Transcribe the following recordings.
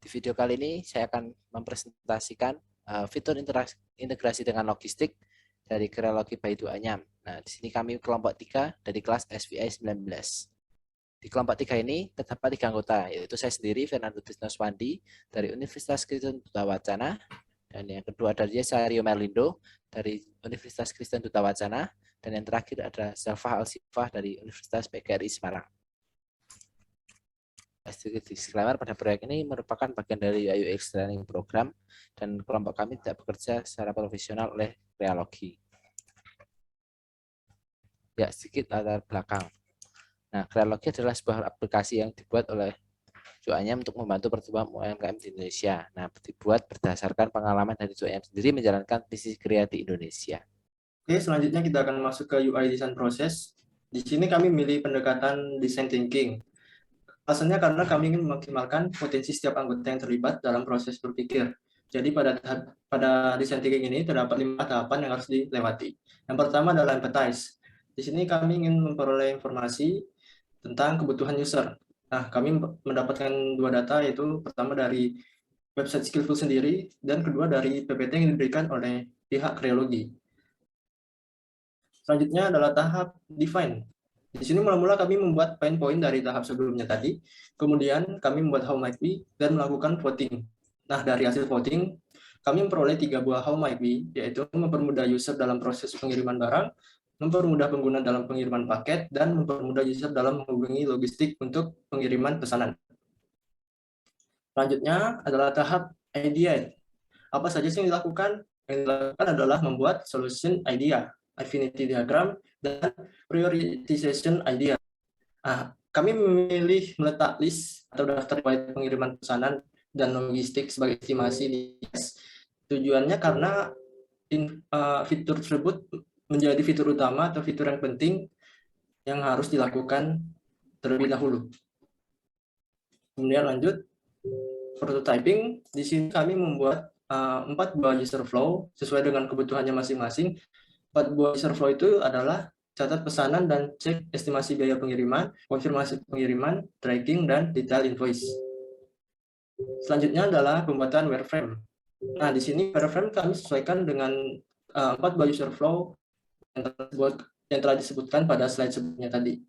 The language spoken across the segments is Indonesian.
Di video kali ini saya akan mempresentasikan fitur integrasi dengan logistik dari Kreologi by Duanyam. Nah, di sini kami kelompok 3 dari kelas SVI 19. Di kelompok 3 ini terdapat 3 anggota, yaitu saya sendiri, Fernando Trisnoswandi, dari Universitas Kristen Duta Wacana, dan yang kedua dari saya, Rio Merlindo, dari Universitas Kristen Duta Wacana, dan yang terakhir ada Zalfah Al-Sifah dari Universitas PGRI Semarang. Sedikit disclaimer, pada proyek ini merupakan bagian dari UX Training Program dan kelompok kami tidak bekerja secara profesional oleh Kreologi. Ya, sedikit latar belakang. Nah, Kreologi adalah sebuah aplikasi yang dibuat oleh Duanyam untuk membantu pertumbuhan UMKM di Indonesia. Nah, dibuat berdasarkan pengalaman dari Duanyam sendiri menjalankan visi Krea di Indonesia. Oke, selanjutnya kita akan masuk ke UI Design Process. Di sini kami milih pendekatan Design Thinking. Alasannya karena kami ingin memaksimalkan potensi setiap anggota yang terlibat dalam proses berpikir. Jadi pada design thinking ini terdapat 5 tahapan yang harus dilewati. Yang pertama adalah empathize. Di sini kami ingin memperoleh informasi tentang kebutuhan user. Nah, kami mendapatkan 2 data, yaitu pertama dari website Skillful sendiri dan kedua dari PPT yang diberikan oleh pihak Kreologi. Selanjutnya adalah tahap define. Di sini mula-mula kami membuat pain point dari tahap sebelumnya tadi, kemudian kami membuat how might be dan melakukan voting. Nah, dari hasil voting, kami memperoleh 3 buah how might be, yaitu mempermudah user dalam proses pengiriman barang, mempermudah pengguna dalam pengiriman paket, dan mempermudah user dalam menghubungi logistik untuk pengiriman pesanan. Selanjutnya adalah tahap ideate. Apa saja sih yang dilakukan? Yang dilakukan adalah membuat solution idea, affinity diagram, dan prioritization idea. Nah, kami memilih meletak list atau daftar riwayat pengiriman pesanan dan logistik sebagai estimasi di list. Tujuannya karena fitur tersebut menjadi fitur utama atau fitur yang penting yang harus dilakukan terlebih dahulu. Kemudian lanjut, prototyping. Di sini kami membuat 4 buah user flow sesuai dengan kebutuhannya masing-masing. 4 buah user flow itu adalah catat pesanan dan cek estimasi biaya pengiriman, konfirmasi pengiriman, tracking, dan detail invoice. Selanjutnya adalah pembuatan wireframe. Nah, di sini wireframe kami sesuaikan dengan 4 buah user flow yang telah disebutkan pada slide sebelumnya tadi.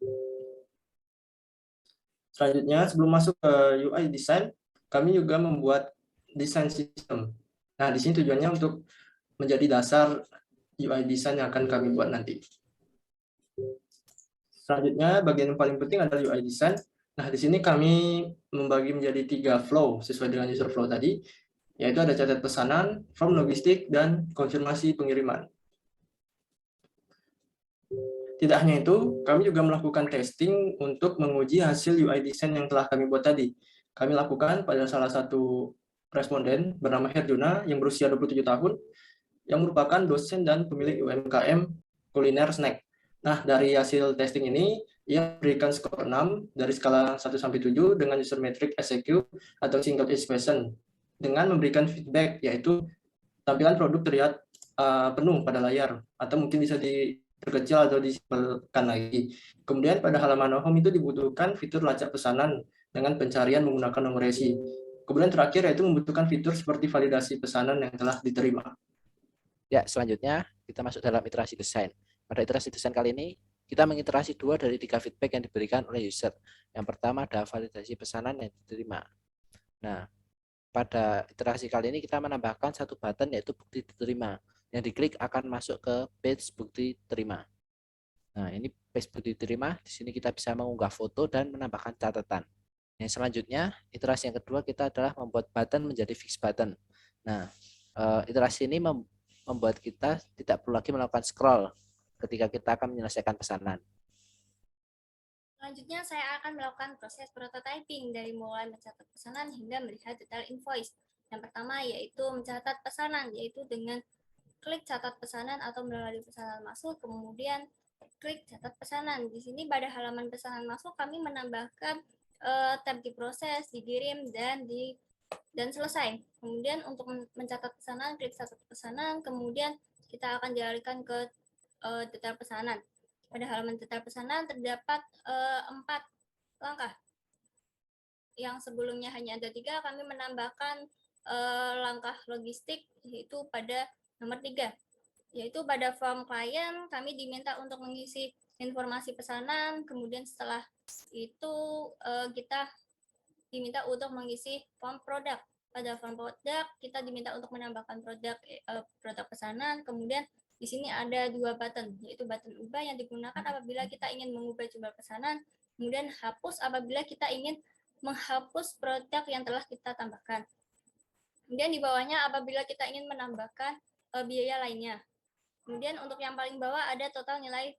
Selanjutnya, sebelum masuk ke UI design, kami juga membuat design system. Nah, di sini tujuannya untuk menjadi dasar UI design yang akan kami buat nanti. Selanjutnya, bagian yang paling penting adalah UI design. Nah, di sini kami membagi menjadi 3 flow sesuai dengan user flow tadi, yaitu ada catat pesanan, form logistik, dan konfirmasi pengiriman. Tidak hanya itu, kami juga melakukan testing untuk menguji hasil UI design yang telah kami buat tadi. Kami lakukan pada salah satu responden bernama Herjuna yang berusia 27 tahun, yang merupakan dosen dan pemilik UMKM kuliner snack. Nah, dari hasil testing ini, ia memberikan skor 6 dari skala 1-7 dengan user metric SEQ atau single question, dengan memberikan feedback, yaitu tampilan produk terlihat penuh pada layar, atau mungkin bisa diperkecil atau disimpelkan lagi. Kemudian pada halaman home itu dibutuhkan fitur lacak pesanan dengan pencarian menggunakan nomor resi. Kemudian terakhir yaitu membutuhkan fitur seperti validasi pesanan yang telah diterima. Ya, selanjutnya kita masuk dalam iterasi desain. Pada iterasi desain kali ini, kita mengiterasi 2 dari 3 feedback yang diberikan oleh user. Yang pertama ada validasi pesanan yang diterima. Nah, pada iterasi kali ini kita menambahkan 1 button yaitu bukti diterima. Yang diklik akan masuk ke page bukti terima. Nah, ini page bukti diterima. Di sini kita bisa mengunggah foto dan menambahkan catatan. Yang selanjutnya, iterasi yang kedua kita adalah membuat button menjadi fix button. Nah, iterasi ini membuat kita tidak perlu lagi melakukan scroll ketika kita akan menyelesaikan pesanan. Selanjutnya, saya akan melakukan proses prototyping dari mulai mencatat pesanan hingga melihat detail invoice. Yang pertama yaitu mencatat pesanan, yaitu dengan klik catat pesanan atau melalui pesanan masuk, kemudian klik catat pesanan. Di sini pada halaman pesanan masuk kami menambahkan tab diproses, dikirim, dan selesai. Kemudian untuk mencatat pesanan, klik catat pesanan, kemudian kita akan jalankan ke detail pesanan. Pada halaman detail pesanan terdapat 4 langkah, yang sebelumnya hanya ada 3, kami menambahkan langkah logistik yaitu pada nomor 3, yaitu pada form klien kami diminta untuk mengisi informasi pesanan, kemudian setelah itu kita diminta untuk mengisi form produk. Pada form produk kita diminta untuk menambahkan produk pesanan, kemudian di sini ada 2 button, yaitu button ubah yang digunakan apabila kita ingin mengubah jumlah pesanan, kemudian hapus apabila kita ingin menghapus produk yang telah kita tambahkan. Kemudian di bawahnya apabila kita ingin menambahkan biaya lainnya. Kemudian untuk yang paling bawah ada total nilai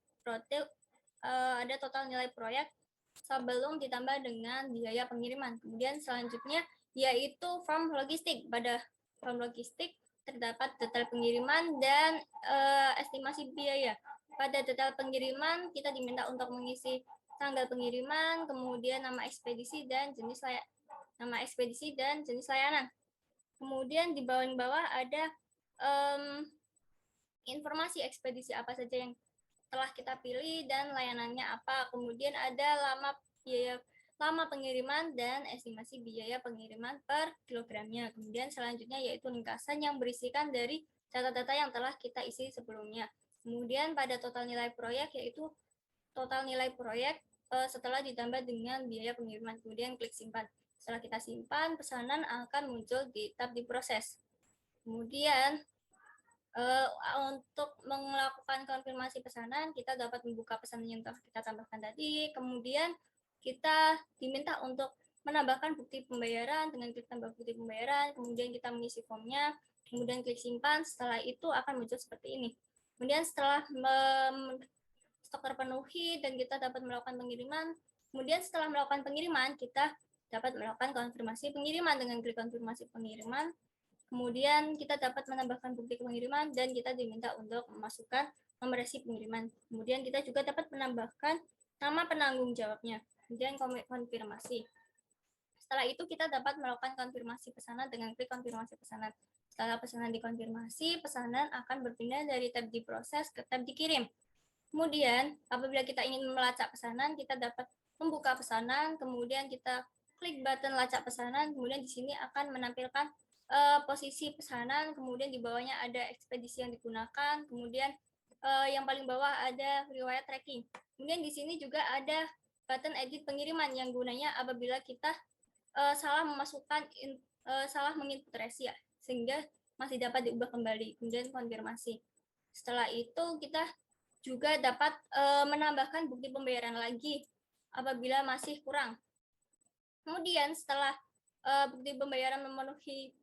proyek sebelum ditambah dengan biaya pengiriman. Kemudian selanjutnya yaitu form logistik. Pada form logistik terdapat detail pengiriman dan estimasi biaya. Pada detail pengiriman kita diminta untuk mengisi tanggal pengiriman, kemudian nama ekspedisi dan jenis layanan. Kemudian di bawah ada informasi ekspedisi apa saja yang telah kita pilih dan layanannya apa. Kemudian ada lama pengiriman dan estimasi biaya pengiriman per kilogramnya. Kemudian selanjutnya yaitu ringkasan yang berisikan dari data-data yang telah kita isi sebelumnya. Kemudian pada total nilai proyek yaitu total nilai proyek setelah ditambah dengan biaya pengiriman. Kemudian klik simpan. Setelah kita simpan, pesanan akan muncul di tab diproses. Kemudian untuk melakukan konfirmasi pesanan, kita dapat membuka pesanan yang telah kita tambahkan tadi. Kemudian kita diminta untuk menambahkan bukti pembayaran dengan klik tambah bukti pembayaran. Kemudian kita mengisi formnya. Kemudian klik simpan. Setelah itu akan muncul seperti ini. Kemudian setelah stok terpenuhi dan kita dapat melakukan pengiriman. Kemudian setelah melakukan pengiriman, kita dapat melakukan konfirmasi pengiriman dengan klik konfirmasi pengiriman. Kemudian kita dapat menambahkan bukti pengiriman dan kita diminta untuk memasukkan nomor resi pengiriman. Kemudian kita juga dapat menambahkan nama penanggung jawabnya. Kemudian konfirmasi. Setelah itu kita dapat melakukan konfirmasi pesanan dengan klik konfirmasi pesanan. Setelah pesanan dikonfirmasi, pesanan akan berpindah dari tab diproses ke tab dikirim. Kemudian apabila kita ingin melacak pesanan, kita dapat membuka pesanan, kemudian kita klik button lacak pesanan, kemudian di sini akan menampilkan posisi pesanan, kemudian di bawahnya ada ekspedisi yang digunakan, kemudian yang paling bawah ada riwayat tracking. Kemudian di sini juga ada button edit pengiriman yang gunanya apabila kita salah menginput resi ya, sehingga masih dapat diubah kembali. Kemudian konfirmasi. Setelah itu kita juga dapat menambahkan bukti pembayaran lagi apabila masih kurang. Kemudian setelah bukti pembayaran memenuhi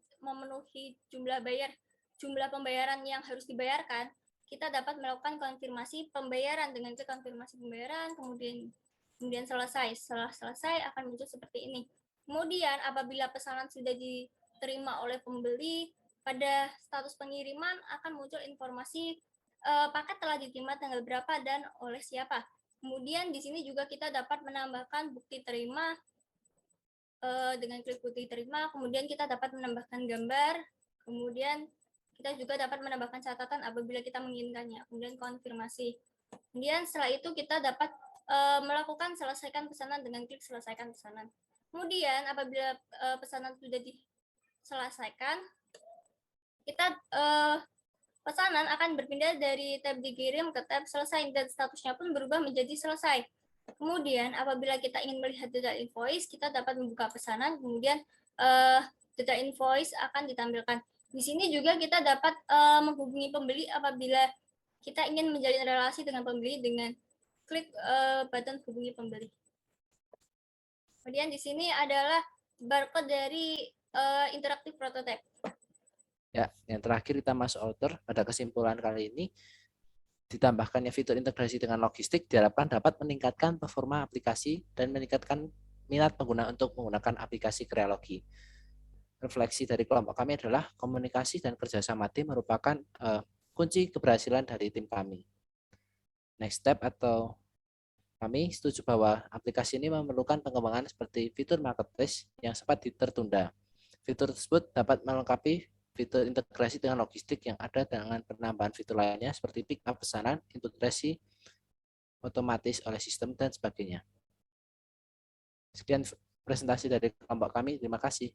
jumlah pembayaran yang harus dibayarkan, kita dapat melakukan konfirmasi pembayaran dengan klik konfirmasi pembayaran, kemudian selesai. Setelah selesai akan muncul seperti ini. Kemudian apabila pesanan sudah diterima oleh pembeli, pada status pengiriman akan muncul informasi paket telah diterima tanggal berapa dan oleh siapa. Kemudian di sini juga kita dapat menambahkan bukti terima dengan klik bukti terima, kemudian kita dapat menambahkan gambar, kemudian kita juga dapat menambahkan catatan apabila kita menginginkannya, kemudian konfirmasi. Kemudian setelah itu kita dapat melakukan selesaikan pesanan dengan klik selesaikan pesanan. Kemudian apabila pesanan sudah diselesaikan, kita pesanan akan berpindah dari tab dikirim ke tab selesai dan statusnya pun berubah menjadi selesai. Kemudian apabila kita ingin melihat detail invoice, kita dapat membuka pesanan, kemudian detail invoice akan ditampilkan. Di sini juga kita dapat menghubungi pembeli apabila kita ingin menjalin relasi dengan pembeli dengan klik button hubungi pembeli. Kemudian di sini adalah barcode dari interaktif prototype. Ya, yang terakhir kita masuk outer. Pada kesimpulan kali ini, ditambahkannya fitur integrasi dengan logistik diharapkan dapat meningkatkan performa aplikasi dan meningkatkan minat pengguna untuk menggunakan aplikasi Crealogy. Refleksi dari kelompok kami adalah komunikasi dan kerjasama tim merupakan kunci keberhasilan dari tim kami. Next step atau kami setuju bahwa aplikasi ini memerlukan pengembangan seperti fitur marketplace yang sempat tertunda. Fitur tersebut dapat melengkapi fitur integrasi dengan logistik yang ada dengan penambahan fitur lainnya seperti pick up pesanan, input resi, otomatis oleh sistem, dan sebagainya. Sekian presentasi dari kelompok kami. Terima kasih.